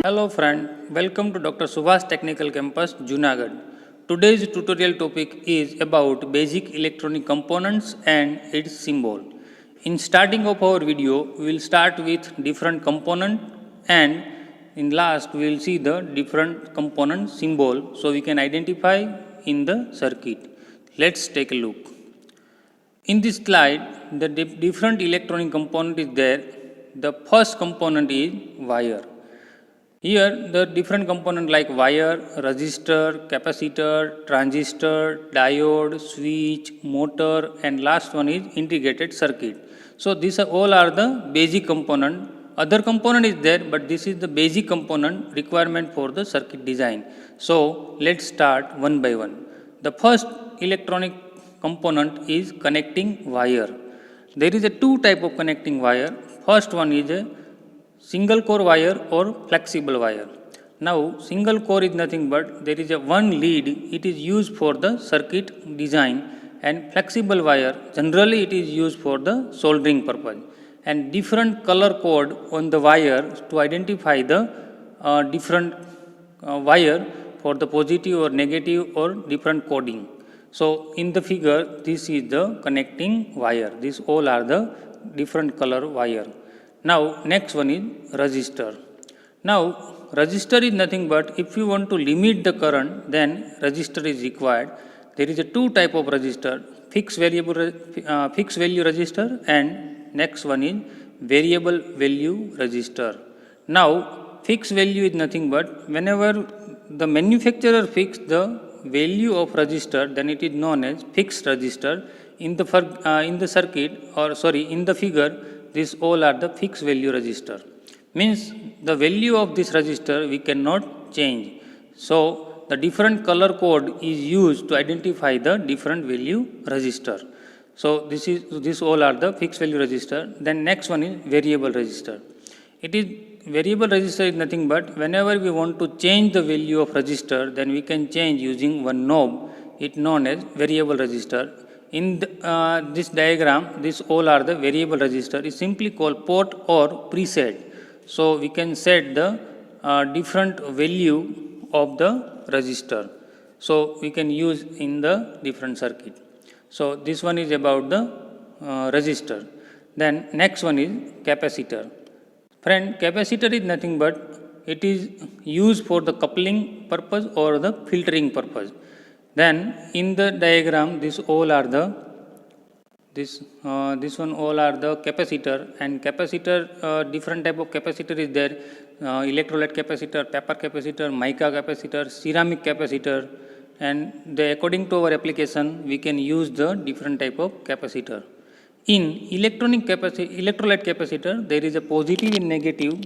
Hello friend, welcome to Dr. Subhash Technical Campus, Junagadh. Today's tutorial topic is about basic electronic components and its symbol. In starting of our video, we will start with different component and in last we will see the different component symbol so we can identify in the circuit. Let's take a look. In this slide, the different electronic component is there. The first component is wire. Here the different component like wire, resistor, capacitor, transistor, diode, switch, motor and last one is integrated circuit. So these all are the basic component. Other component is there but this is the basic component requirement for the circuit design. So let's start one by one. The first electronic component is connecting wire. There is a two type of connecting wire. First one is a single core wire or flexible wire. Now single core is nothing but there is a one lead, it is used for the circuit design, and flexible wire generally it is used for the soldering purpose, and different color code on the wire to identify the different wire for the positive or negative or different coding. So in the figure this is the connecting wire, these all are the different color wire. Now next one is resistor. Now resistor is nothing but if you want to limit the current then resistor is required. There is a two type of resistor, fixed value resistor and next one is variable value resistor. Now fixed value is nothing but whenever the manufacturer fix the value of resistor then it is known as fixed resistor. In the circuit or in the figure these all are the fixed value resistor. Means the value of this resistor we cannot change. So the different color code is used to identify the different value resistor. So this all are the fixed value resistor. Then next one is variable resistor. It is variable resistor is nothing but whenever we want to change the value of resistor then we can change using one knob. It known as variable resistor. In this diagram, these all are the variable resistor is simply called port or preset. So we can set the different value of the resistor. So we can use in the different circuit. So this one is about the resistor. Then next one is capacitor. Friend, capacitor is nothing but it is used for the coupling purpose or the filtering purpose. Then in the diagram this all are the this one all are the capacitor, and capacitor different type of capacitor is there, electrolyte capacitor, paper capacitor, mica capacitor, ceramic capacitor, and according to our application we can use the different type of capacitor. In electrolyte capacitor there is a positive and negative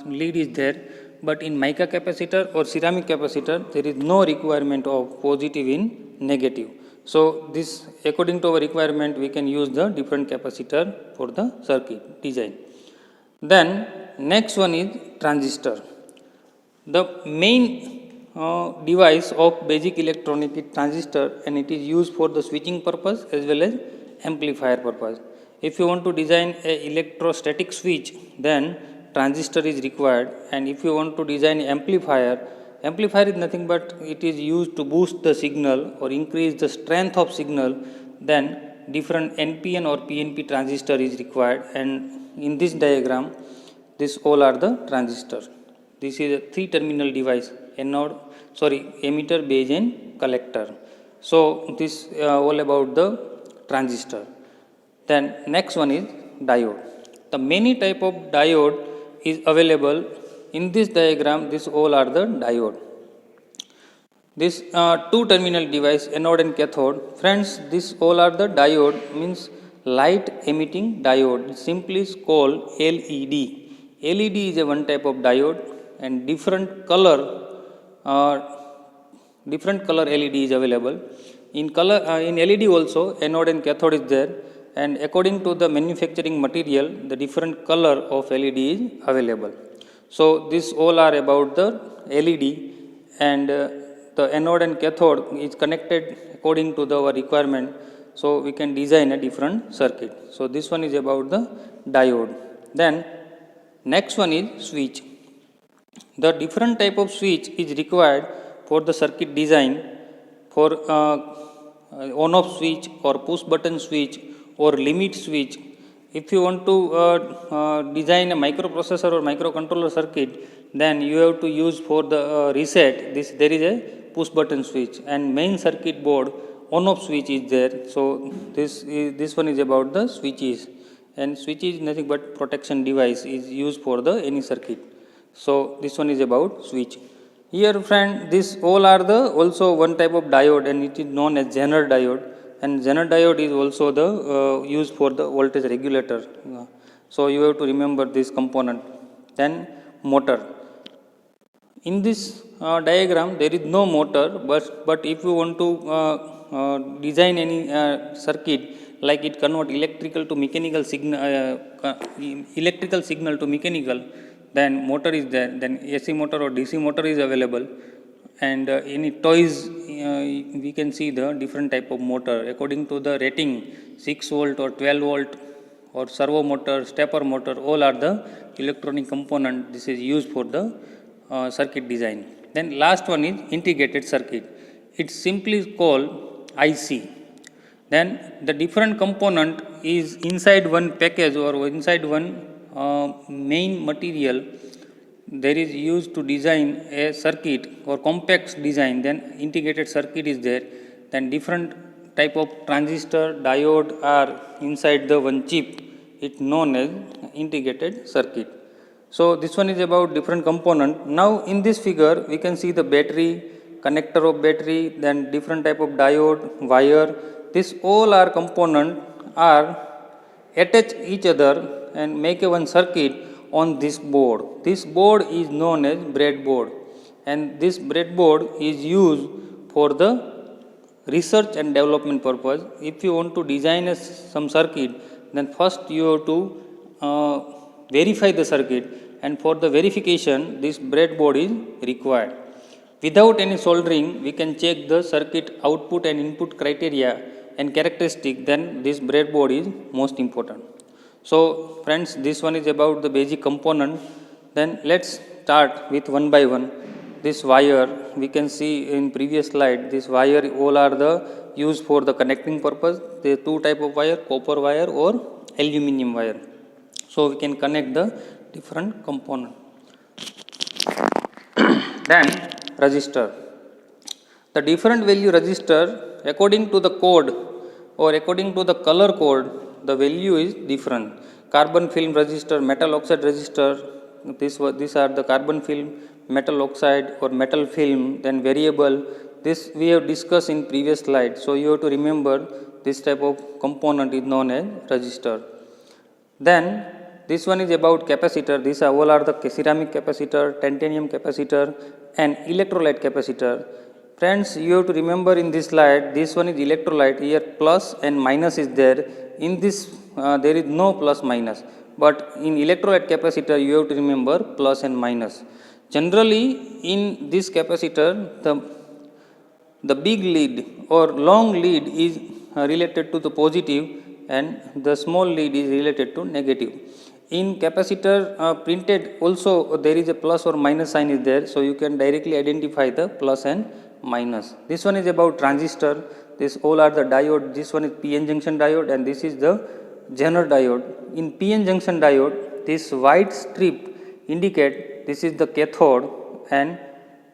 lead is there. But in mica capacitor or ceramic capacitor, there is no requirement of positive in negative. So this according to our requirement, we can use the different capacitor for the circuit design. Then next one is transistor. The main device of basic electronic is transistor, and it is used for the switching purpose as well as amplifier purpose. If you want to design a electrostatic switch, then transistor is required, and if you want to design amplifier is nothing but it is used to boost the signal or increase the strength of signal, then different NPN or PNP transistor is required, and in this diagram this all are the transistor. This is a three terminal device, emitter, base and collector. So this all about the transistor. Then next one is diode. The many type of diode is available. In this diagram this all are the diode. This two terminal device, anode and cathode. Friends, this all are the diode, means light emitting diode, simply is called LED. LED is a one type of diode, and different color LED is available. In LED also anode and cathode is there, and according to the manufacturing material the different color of LED is available. So this all are about the LED, and the anode and cathode is connected according to our requirement, so we can design a different circuit. So this one is about the diode. Then next one is switch. The different type of switch is required for the circuit design for on-off switch or push button switch or limit switch. If you want to design a microprocessor or microcontroller circuit, then you have to use for the reset. There is a push button switch, and main circuit board on-off switch is there. So this one is about the switches, and switch is nothing but protection device is used for the any circuit. So this one is about switch. Here friend, this all are the also one type of diode, and it is known as Zener diode, and Zener diode is also the used for the voltage regulator. So you have to remember this component. Then motor. In this diagram there is no motor, but if you want to design any circuit, like it convert electrical to mechanical signal, electrical signal to mechanical, then motor is there, then AC motor or DC motor is available. And any toys, we can see the different type of motor according to the rating, 6 volt or 12 volt or servo motor, stepper motor, all are the electronic component. This is used for the circuit design. Then last one is integrated circuit. It's simply called IC. Then the different component is inside one package or inside one main material. There is used to design a circuit or compact design. Then integrated circuit is there. Then different type of transistor, diode are inside the one chip. It's known as integrated circuit. So this one is about different component. Now in this figure we can see the battery, connector of battery, then different type of diode, wire. This all are component are attach each other and make a one circuit on this board. This board is known as breadboard, and this breadboard is used for the research and development purpose. If you want to design some circuit, then first you have to verify the circuit, and for the verification this breadboard is required. Without any soldering we can check the circuit output and input criteria and characteristic, then this breadboard is most important. So friends, this one is about the basic component. Then let's start with one by one. This wire, we can see in previous slide, this wire all are the used for the connecting purpose. There are two type of wire, copper wire or aluminum wire. So we can connect the different component. Then resistor. The different value resistor, according to the code or according to the color code, the value is different. Carbon film resistor, metal oxide resistor, these are the carbon film, metal oxide or metal film, then variable. This we have discussed in previous slide. So you have to remember this type of component is known as resistor. Then this one is about capacitor. These are all are the ceramic capacitor, titanium capacitor and electrolyte capacitor. Friends, you have to remember in this slide, this one is electrolyte. Here plus and minus is there. In this there is no plus minus, but in electrolyte capacitor you have to remember plus and minus. Generally in this capacitor the big lead or long lead is related to the positive and the small lead is related to negative. In capacitor printed also there is a plus or minus sign is there, so you can directly identify the plus and minus. This one is about transistor. This all are the diode. This one is PN junction diode and this is the Zener diode. In PN junction diode, this white strip indicate this is the cathode and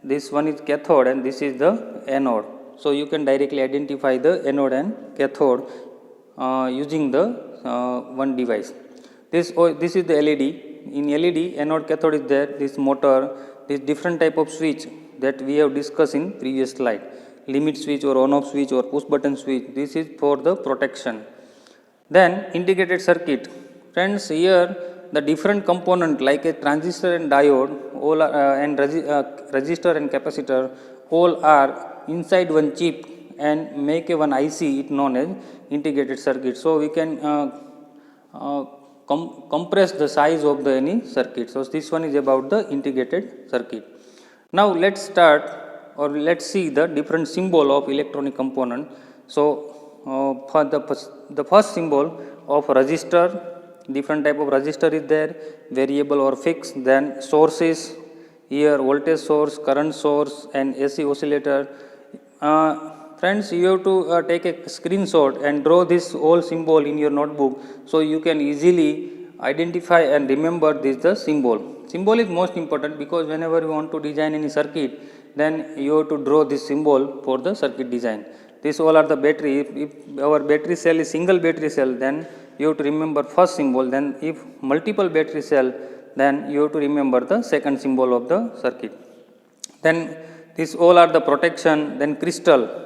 this one is cathode and this is the anode. So you can directly identify the anode and cathode using the one device. This is the LED. In LED, anode cathode is there. This motor, this different type of switch that we have discussed in previous slide. Limit switch or on-off switch or push button switch. This is for the protection. Then integrated circuit. Friends, here the different component like a transistor and diode, all are, and resistor and capacitor, all are inside one chip and make a one IC. It known as integrated circuit. So we can compress the size of the any circuit. So this one is about the integrated circuit. Now let's start or let's see the different symbol of electronic component. So for the first symbol of resistor, different type of resistor is there, variable or fixed. Then sources, here voltage source, current source and AC oscillator. Friends, you have to take a screenshot and draw this whole symbol in your notebook, so you can easily identify and remember this the symbol. Symbol is most important because whenever you want to design any circuit, then you have to draw this symbol for the circuit design. This all are the battery. If our battery cell is single battery cell, then you have to remember first symbol. Then if multiple battery cell, then you have to remember the second symbol of the circuit. Then these all are the protection. Then crystal.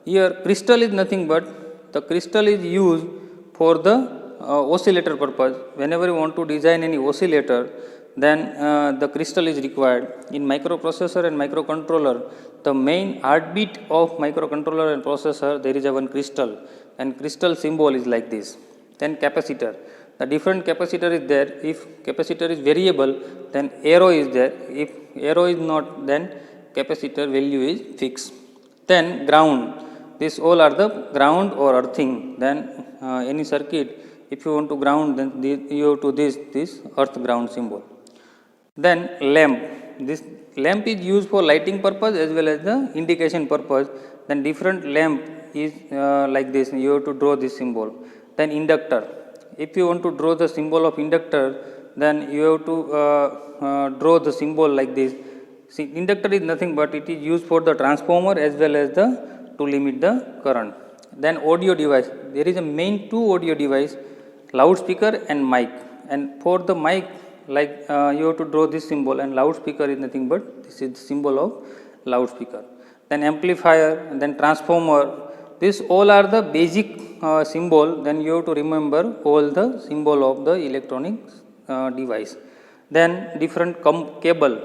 Here crystal is nothing but the crystal is used for the oscillator purpose. Whenever you want to design any oscillator, then the crystal is required. In microprocessor and microcontroller, the main heartbeat of microcontroller and processor, there is a one crystal, and crystal symbol is like this. Then capacitor. The different capacitor is there. If capacitor is variable, then arrow is there. If arrow is not, then capacitor value is fixed. Then ground. This all are the ground or earthing. Then any circuit, if you want to ground, then you have to this earth ground symbol. Then lamp. This lamp is used for lighting purpose as well as the indication purpose. Then different lamp is like this. You have to draw this symbol. Then inductor. If you want to draw the symbol of inductor, then you have to draw the symbol like this. See, inductor is nothing but it is used for the transformer as well as the to limit the current. Then audio device. There is a main two audio device, loudspeaker and mic. And for the mic, like you have to draw this symbol, and loudspeaker is nothing but this is the symbol of loudspeaker. Then amplifier, and then transformer. This all are the basic symbol. Then you have to remember all the symbol of the electronic device. Then different cable,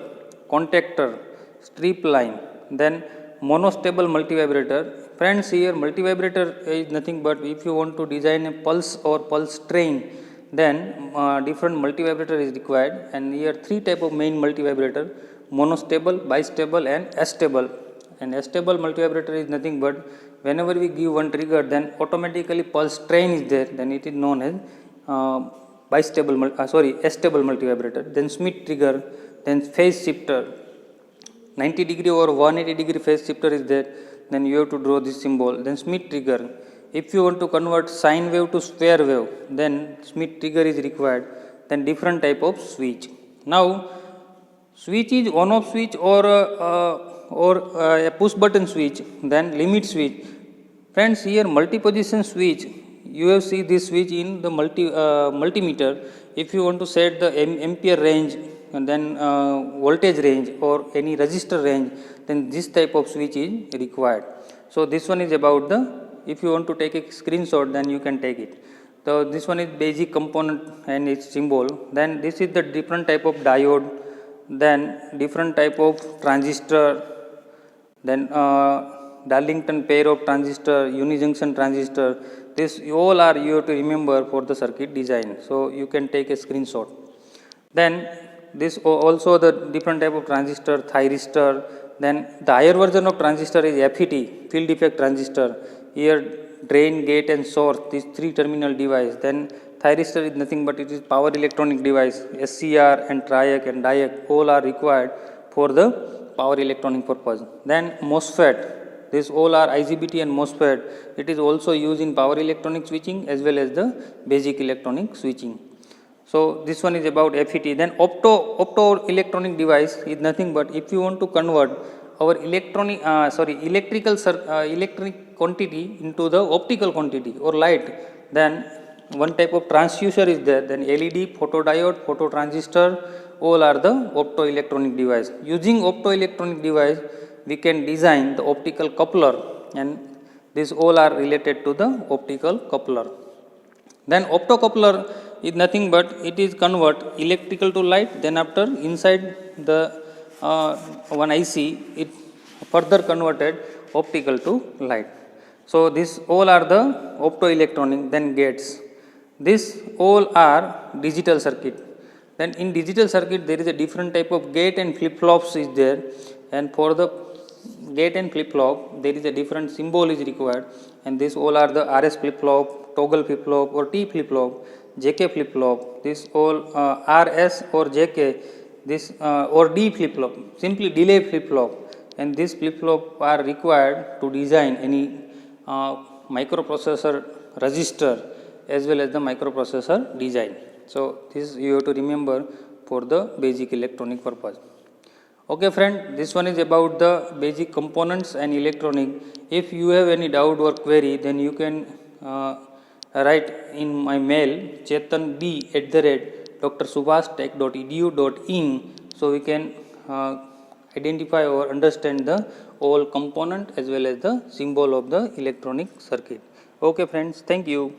contactor, strip line. Then monostable multivibrator. Friends, here multivibrator is nothing but if you want to design a pulse or pulse train, then different multivibrator is required. And here three type of main multivibrator: monostable, bistable and astable. And astable multivibrator is nothing but whenever we give one trigger, then automatically pulse train is there, then it is known as astable multivibrator. Then Schmitt trigger, then phase shifter, 90 degree or 180 degree phase shifter is there, then you have to draw this symbol. Then Schmitt trigger. If you want to convert sine wave to square wave, then Schmitt trigger is required. Then different type of switch. Now switch is on off switch or a push button switch, then limit switch. Friends, here multi-position switch, you have see this switch in the multimeter. If you want to set the ampere range and then voltage range or any resistor range, then this type of switch is required. So this one is about the, if you want to take a screenshot, then you can take it. So this one is basic component and its symbol. Then this is the different type of diode, then different type of transistor, then Darlington pair of transistor, unijunction transistor. This all are you have to remember for the circuit design. So you can take a screenshot. Then this also the different type of transistor, thyristor. Then the higher version of transistor is FET, field effect transistor. Here drain, gate and source, these three terminal device. Then thyristor is nothing but it is power electronic device. SCR and triac and diac all are required for the power electronic purpose. Then MOSFET, these all are IGBT and MOSFET. It is also used in power electronic switching as well as the basic electronic switching. So this one is about FET. Then opto electronic device is nothing but if you want to convert our electric quantity into the optical quantity or light, then one type of transducer is there. Then LED, photodiode, phototransistor, all are the optoelectronic device. Using optoelectronic device, we can design the optical coupler, and these all are related to the optical coupler. Then optocoupler is nothing but it is convert electrical to light, then after inside the one IC it further converted optical to light. So this all are the optoelectronic. Then gates, this all are digital circuit. Then in digital circuit there is a different type of gate and flip flops is there, and for the gate and flip flop there is a different symbol is required, and this all are the RS flip flop, toggle flip flop or T flip flop, JK flip flop. This all RS or JK this or D flip flop, simply delay flip flop, and this flip flop are required to design any microprocessor register as well as the microprocessor design. So this you have to remember for the basic electronic purpose. Okay friend, this one is about the basic components and electronic. If you have any doubt or query, then you can write in my mail chetanb@drsubhastech.edu.in, so we can identify or understand the all component as well as the symbol of the electronic circuit. Okay friends, thank you.